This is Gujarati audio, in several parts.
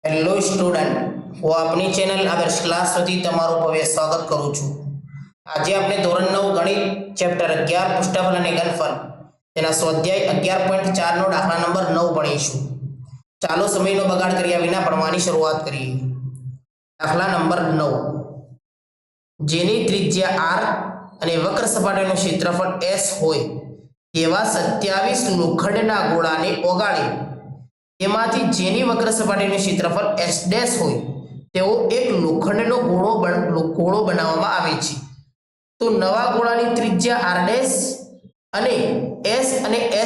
હેલો સ્ટુડન્ટ, હું આપની ચેનલ આદર્શ ક્લાસ વતી તમારું ભવ્ય સ્વાગત કરું છું। આજે આપણે ધોરણ 9 ગણિત ચેપ્ટર 11 પૃષ્ઠફળ અને ઘનફળ તેના સ્વાધ્યાય 11.4 નો દાખલા નંબર 9 ભણીશું। ચાલો સમયનો બગાડ કર્યા વિના ભણવાની શરૂઆત કરીએ। દાખલા નંબર 9, જેની ત્રિજ્યા r અને વક્ર સપાટીનું ક્ષેત્રફળ s હોય એવા 27 લોખંડના ગોળાને ઓગાળી એમાંથી જેની વક્ર સપાટીનું ક્ષેત્રફળ s ડેશ હોય તેવો એક લોખંડનો ગોળો બનાવવામાં આવે છે। તો નવા ગોળાની ત્રિજ્યા r ડેશ અને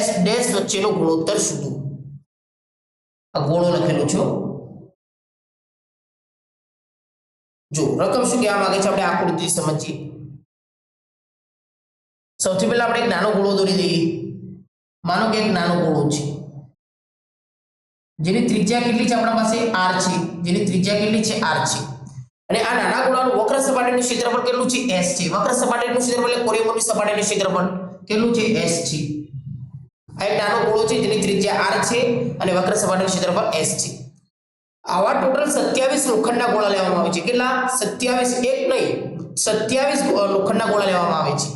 s ડેશ વચ્ચેનો ગુણોત્તર શોધો। આ ગોળો લખેલો છે। જો રકમ શું કહેવા માંગે છે આપણે આકૃતિ સમજીએ। સૌથી પહેલા આપણે એક નાનો ગોળો દોરી દઈએ। માનો કે એક નાનો ગોળો છે જેની ત્રિજ્યા કેટલી છે આપણા પાસે r છે, જેની ત્રિજ્યા કેટલી છે r છે, અને આ નાના ગોળાનું વક્ર સપાટીનું ક્ષેત્રફળ કેટલું છે s છે। વક્ર સપાટીનું ક્ષેત્રફળ એટલે કોરીઓની સપાટીનું ક્ષેત્રફળ કેટલું છે s છે। આ એક નાનો ગોળો છે જેની ત્રિજ્યા r છે અને વક્ર સપાટીનું ક્ષેત્રફળ s છે। આવા ટોટલ 27 લોખંડના ગોળા લેવામાં આવે છે। કેટલા? 27, એક નહીં 27 લોખંડના ગોળા લેવામાં આવે છે।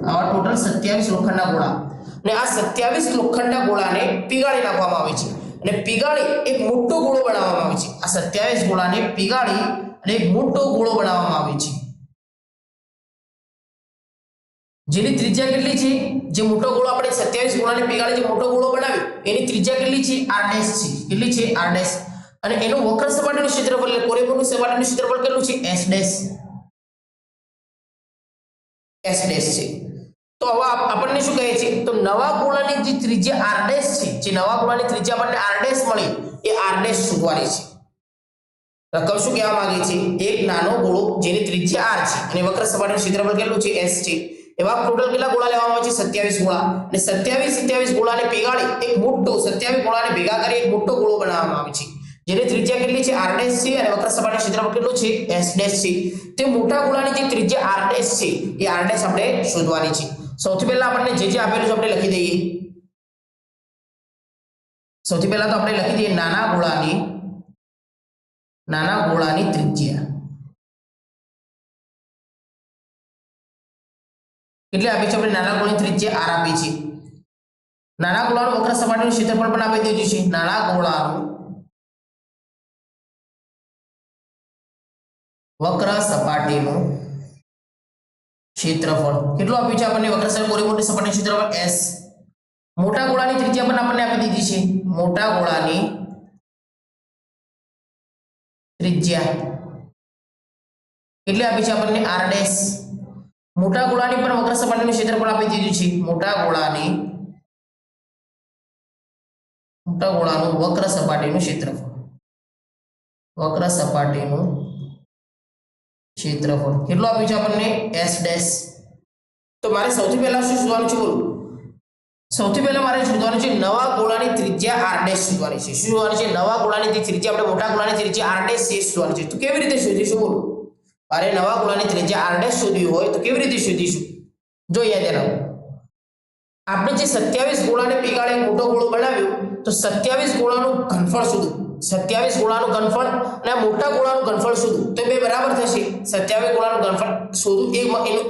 આવા ટોટલ 27 લોખંડના ગોળા, અને આ 27 લોખંડના ગોળાને પીગાળી નાખવામાં આવે છે અને પીગાળી એક મોટો ગોળો બનાવવામાં આવે છે। આ 27 ગોળાને પીગાળી અને એક મોટો ગોળો બનાવવામાં આવે છે જેની ત્રિજ્યા કેટલી છે? જે મોટો ગોળો આપણે 27 ગોળાને પીગાળી જે મોટો ગોળો બનાવ્યો એની ત્રિજ્યા કેટલી છે? r ડેશ છે। કેટલી છે? r dash. અને એનું વક્ર સપાટીનું ક્ષેત્રફળ એટલે કોરીઓની સપાટીનું ક્ષેત્રફળ કેટલું છે? s ડેશ છે। તો હવે આપણને શું કહે છે? તો નવા ગોળાની જે ત્રિજ્યા r ડેશ છે, જે નવા ગોળાની ત્રિજ્યા આપણને r ડેશ મળી એ r ડેશ શોધવાની છે। રકમ શું કહેવા માંગે છે? એક નાનો ગોળો જેની ત્રિજ્યા r છે અને વક્ર સપાટીનું ક્ષેત્રફળ કેટલું છે? s છે। એવા ટોટલ કેટલા ગોળા લેવામાં આવે છે? 27 ગોળા, અને 27 ગોળાને પીગાળી એક મોટો 27 ગોળાને ભેગા કરી એક મોટો ગોળો બનાવવામાં આવે છે જેની ત્રિજ્યા કેટલી છે? r ડેશ છે અને વક્ર સપાટીનું ક્ષેત્રફળ કેટલું છે? s ડેશ છે। તે મોટા ગોળાની જે ત્રિજ્યા r ડેશ છે એ r ડેશ આપણે શોધવાની છે। સૌથી પહેલા આપણને જે આપેલું છે આપણે લખી દઈએ। સૌથી પહેલા તો આપણે લખી દઈએ નાના ગોળાની ત્રિજ્યા કેટલી આપી છે? આપણે નાના ગોળાની ત્રિજ્યા r આપી છે। નાના ગોળાનું વક્ર સપાટીનું ક્ષેત્રફળ પણ આપી દીધું છે। નાના ગોળાનું વક્ર સપાટીનું ક્ષેત્રફળ કેટલું આપ્યું છે આપણને? વક્ર સપાટી કોરીઓની સપાટીનું ક્ષેત્રફળ s। મોટા ગોળાની ત્રિજ્યા પણ આપણને આપી દીધી છે। મોટા ગોળાની ત્રિજ્યા કેટલી આપી છે આપણને? r dash. મોટા ગોળાની પણ વક્ર સપાટીનું ક્ષેત્રફળ આપી દીધું છે। મોટા ગોળાનું વક્ર સપાટીનું ક્ષેત્રફળ કેટલું આપ્યું છે આપણને? s dash. તો મારે સૌથી પહેલા શું શોધવાનું છે? બોલો, સૌથી પહેલા મારે શોધવાનું છે નવા ગોળાની ત્રિજ્યા r ડેશ શોધવાની છે। શું શોધવાની છે? નવા ગોળાની ત્રિજ્યા આપણે મોટા ગોળાની ત્રિજ્યા r ડેશ છે શોધવાની છે। તો કેવી રીતે શોધીશું? બોલો, મારે નવા ગોળાની ત્રિજ્યા r ડેશ શોધવી હોય તો કેવી રીતે શોધીશું? જો યાદ રાખો, આપણે જે 27 ગોળાને પીગાળી મોટો ગોળો બનાવ્યો તો 27 ગોળાનું ઘનફળ શોધો। 27 ગોળાનું ઘનફળ અને મોટા ગોળાનું ઘનફળ શોધો તો બે બરાબર થશે। 27 ગોળાનું ઘનફળ શોધો,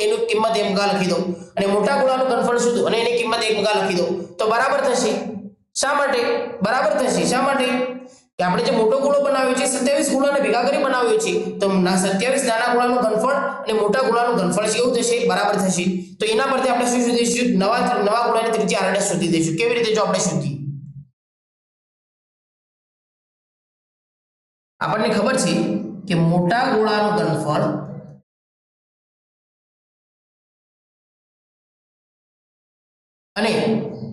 એનું કિંમત m લખી દો, અને મોટા ગોળાનું ઘનફળ શોધો અને એની કિંમત m લખી દો તો બરાબર થશે। શા માટે બરાબર થશે? શા માટે કે આપણે જે મોટો ગોળો બનાવ્યો છે 27 ગોળાને ભેગા કરી બનાવ્યો છે, તો 27 નાના ગોળાનું ઘનફળ અને મોટા ગોળાનું ઘનફળ કેવું થશે? બરાબર થશે। તો એના પરથી આપણે શું શોધીશું? નવા ગોળાની ત્રિજ્યા r ડેશ શોધી દઈશું। કેવી રીતે? જો આપણે શોધીએ, આપણને ખબર છે કે મોટા ગોળાનું ઘનફળ અને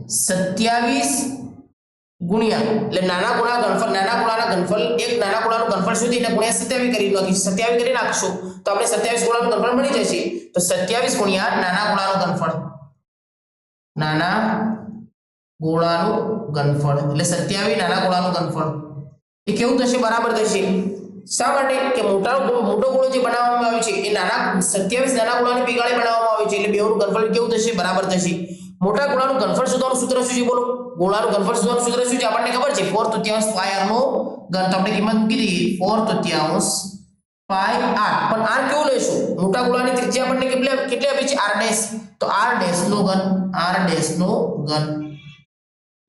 27 ગુણ્યા એટલે નાના ગોળાના ઘનફળ એક નાના ગોળાનું ઘનફળ શોધીને ગુણ્યા 27 કરી નાખીશું। 27 કરી નાખશો તો આપણે 27 ગોળાનું ઘનફળ મળી જશે। તો 27 ગુણ્યા નાના ગોળાનું ઘનફળ એટલે 27 નાના ગોળાનું ઘનફળ એ કેવું થશે? બરાબર થશે। શા માટે કે મોટો ગોળો જે બનાવવામાં આવ્યો છે એ 27 નાના ગોળાની પીગાળી બનાવવામાં આવ્યો છે એટલે બેવનું ઘનફળ કેવું થશે? બરાબર થશે। મોટા ગોળાનું ઘનફળ શોધવાનું સૂત્ર શું છે બોલો? ગોળાનું ઘનફળ શોધવાનું સૂત્ર શું છે આપણને ખબર છે 4/3 પાઈ r નો ઘન. તો આપણે કિંમત મૂકી દઈએ 4/3 પાઈ r. પણ r કેવું લેશું? મોટા ગોળાની ત્રિજ્યા આપણને કેટલી આપી છે? r dash. તો r ડેશ નો ઘન, r ડેશ નો ઘન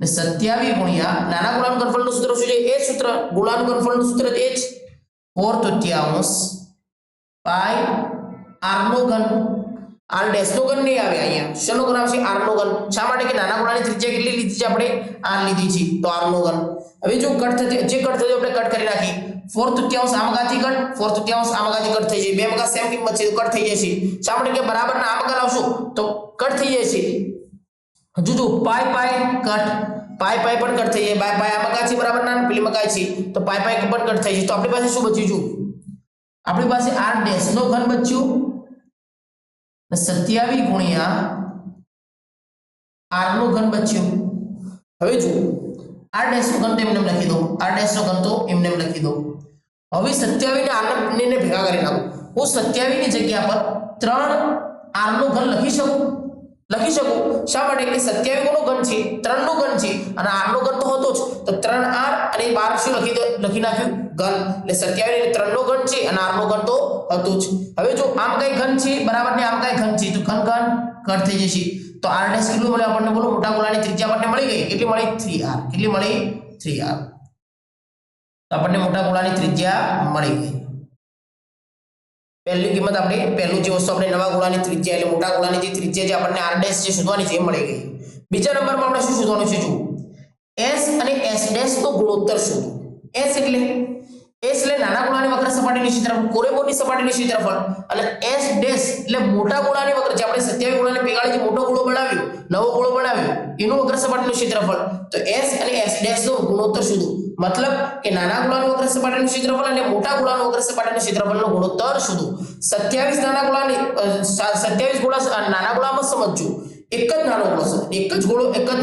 ને 27 ગુણ્યા નાના ગોળાનું ઘનફળનું સૂત્ર શું છે? એ સૂત્ર ગોળાનું ઘનફળનું સૂત્ર એ જ 4/3 પાઈ r નો ઘન. r ડેશ નો ઘન નહીં આવે અહીંયા. શેનો ઘન આવશે? r નો ઘન. શા માટે? કે નાના ગોળાની ત્રિજ્યા કેટલી લીધી છે આપણે? r લીધી છે, તો r નો ઘન. હવે જો કટ થતી આપણે કટ કરી નાખી. 4/3 આમગાથી કટ, 4/3 આમગાથી કટ થઈ જાય. બે મગા સેમ કિંમત છે તો કટ થઈ જશે. શા માટે? કે બરાબરના આમગા લાવશું તો કટ થઈ જશે. હજુ જો પાઈ પાઈ કટ, પાઈ પાઈ પણ કટ થઈ જાય. પાઈ પાઈ આમગા છે બરાબરના, પેલી મગા છે તો પાઈ પાઈ પણ કટ થઈ જાય. તો આપણી પાસે શું બચ્યું? જો આપણી પાસે r ડેશ નો ઘન બચ્યું 27 ગુણ્યા r નો ઘન બચ્યું. હવે જો r ડેશ નો ઘન તો એમને લખી દો, r ડેશ નો ઘન તો એમને લખી દો. હવે 27 ને ભેગા કરી નાખો. હું 27 ની જગ્યા પર 3 r નો ઘન લખી શકું. શા માટે? કે 27 કોનો ઘન છે? 3 નો ઘન છે અને r નો ઘન તો હતો જ. તો 3r અને 12 શું લખી નાખ્યું? ઘન. એટલે 27 એટલે 3 નો ઘન છે અને r નો ઘન તો હતો જ. હવે જો આમ કઈ ઘન છે બરાબર ને આમ કઈ ઘન છે તો ઘન ઘન કટ થઈ જશે. તો r ડેશ કેટલું મળે આપણને બોલો? મોટા ગોળાની ત્રિજ્યા આપણને મળી ગઈ. કેટલી મળી? 3r. કેટલી મળી? 3r. તો આપણને મોટા ગોળાની ત્રિજ્યા મળી ગઈ. પહેલી કિંમત આપણે પહેલું જે વસ્તુ આપણે નવા ગોળાની ત્રિજ્યા એટલે મોટા ગોળાની જે ત્રિજ્યા જે આપણને r ડેશ જે શોધવાની છે એ મળી ગઈ. બીજા નંબરમાં આપણે શું શોધવાનું છે? જો s અને s ડેશ નો ગુણોત્તર શોધો. s એટલે નાના ગોળાની વક્ર સપાટીનું ક્ષેત્રફળ, કોરેબોરની સપાટીનું ક્ષેત્રફળ અને s ડેશ એટલે મોટા ગોળાની વક્ર જે આપણે 27 ગોળાને પેગાળી જે મોટો ગોળો બનાવ્યો, નવો ગોળો બનાવ્યો એનું વક્ર સપાટીનું ક્ષેત્રફળ. તો s અને s ડેશ નો ગુણોત્તર શોધો. મતલબ કે નાના ગોળાનું વક્ર સપાટીનું ક્ષેત્રફળ અને મોટા ગોળાનું વક્ર સપાટીનું ક્ષેત્રફળનો ગુણોત્તર શોધો. 27 નાના ગોળાની 27 ગોળા નાના ગોળામાં સમજજો. એક જ નાનો ગોળો છે, એક જ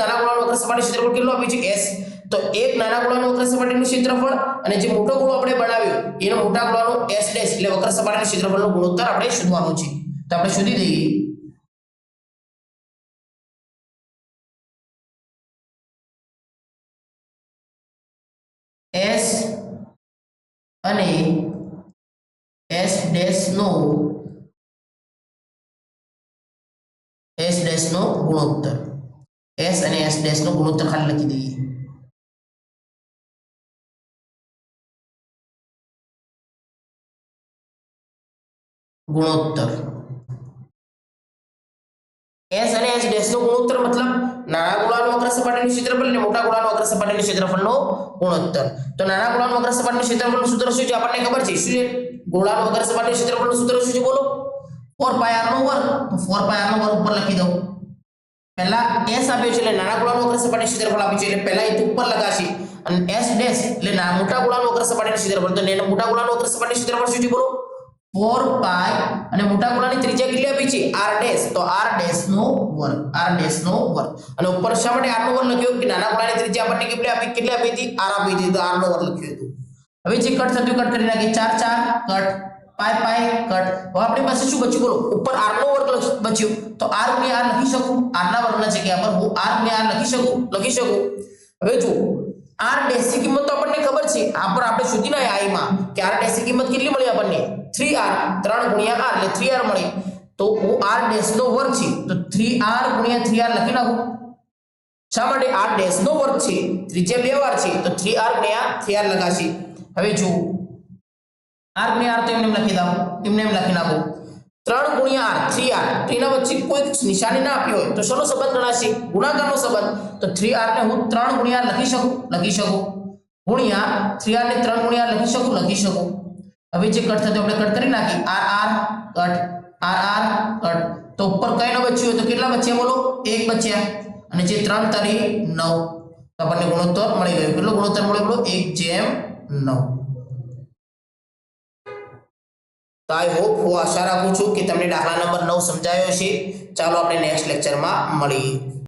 નાના ગોળાનું વક્ર સપાટીનું ક્ષેત્રફળ કેટલું આપ્યું છે? s. તો એક નાના ગોળાનું વક્ર સપાટીનું ક્ષેત્રફળ અને જે મોટો ગોળો આપણે બનાવ્યો એનો મોટા ગોળાનો s ડેશ એટલે વક્ર સપાટીના ક્ષેત્રફળનો ગુણોત્તર આપણે શોધવાનું છે. તો આપણે શોધી દઈએ. s અને s ડેશ નો ગુણોત્તર. s અને s ડેશ નો ગુણોત્તર ખાલી લખી દઈએ. ગુણોત્તર s અને s ડેશ નો ગુણોત્તર મતલબ નાના ગોળાનું વક્ર સપાટીનું ક્ષેત્રફળ અને મોટા ગોળાનું વક્ર સપાટીનું ક્ષેત્રફળનો ગુણોત્તર. તો નાના ગોળાનું વક્ર સપાટીનું ક્ષેત્રફળનું સૂત્ર શું છે આપણને ખબર છે? શું છે? ગોળાનું વક્ર સપાટીનું ક્ષેત્રફળનું સૂત્ર શું છે બોલો? 4πr નો વર્ગ. તો 4πr નો વર્ગ ઉપર લખી દઉં. પહેલા s આપ્યો છે એટલે નાના ગોળાનું વક્ર સપાટીનું ક્ષેત્રફળ આપ્યું છે એટલે પહેલા એ ઉપર લગાશે અને s ડેશ એટલે મોટા ગોળાનું વક્ર સપાટીનું ક્ષેત્રફળ. તો એને મોટા ગોળાનું વક્ર સપાટીનું ક્ષેત્રફળ શું છે બોલો? 4π અને મોટા ગોળાની ત્રિજ્યા કેટલી આપી છે? r dash. તો r ડેશ નો વર્ગ, r ડેશ નો વર્ગ. અને ઉપર શા માટે r નો વર્ગ લખ્યો? કે નાના ગોળાની ત્રિજ્યા આપણને કેટલી આપી હતી? r આપી હતી, તો r નો વર્ગ લખ્યો હતો. હવે જે કટ થતું કટ કરી નાખી. 4 4 કટ, પાઈ પાઈ કટ. હવે આપણી પાસે શું બચ્યું બોલો? ઉપર r નો વર્ગ બચ્યું. તો r ગુણ્યા r લખી શકું. r ના વર્ગના જગ્યા પર હું r ગુણ્યા r લખી શકું. હવે જો r ડેશ ની કિંમત તો આપણને ખબર છે. આ પર આપણે શોધી ના i માં કે r ડેશ ની કિંમત કેટલી મળી આપણને? 3r. 3 ગુણ્યા r એટલે 3r મળી. તો હું r ડેશ નો વર્ગ છે તો 3r ગુણ્યા 3r લખી નાખું. શા માટે? r ડેશ નો વર્ગ છે, ત્રિજ્યા બે વાર છે તો 3r ગુણ્યા 3r લગાશે. હવે જો r ગુણ્યા r તો એમને લખી નાખો. 3 ગુણ્યા r 3r. તો એના વચ્ચે કોઈ નિશાની ના આપી હોય તો શેનો સંબંધ ગણાશે? ગુણાકારનો સંબંધ. તો 3r ને હું 3 ગુણ્યા લખી શકું ગુણ્યા 3r ને 3 ગુણ્યા લખી શકું. હવે જે કટ થતો આપણે કટ કરી નાખી. r cut, r cut. તો ઉપર કઈ ન બચ્યું હોય તો કેટલા બચ્યા બોલો? 1 બચ્યા. અને જે 3 તારી 9. તો આપણને ગુણોત્તર મળી ગયો. કેટલો ગુણોત્તર મળ્યો બોલો? 1/9. તો આઈ હોપ, હું આશા રાખું છું કે તમને દાખલા નંબર 9 સમજાયો હશે. ચાલો આપણે નેક્સ્ટ લેક્ચરમાં મળીએ.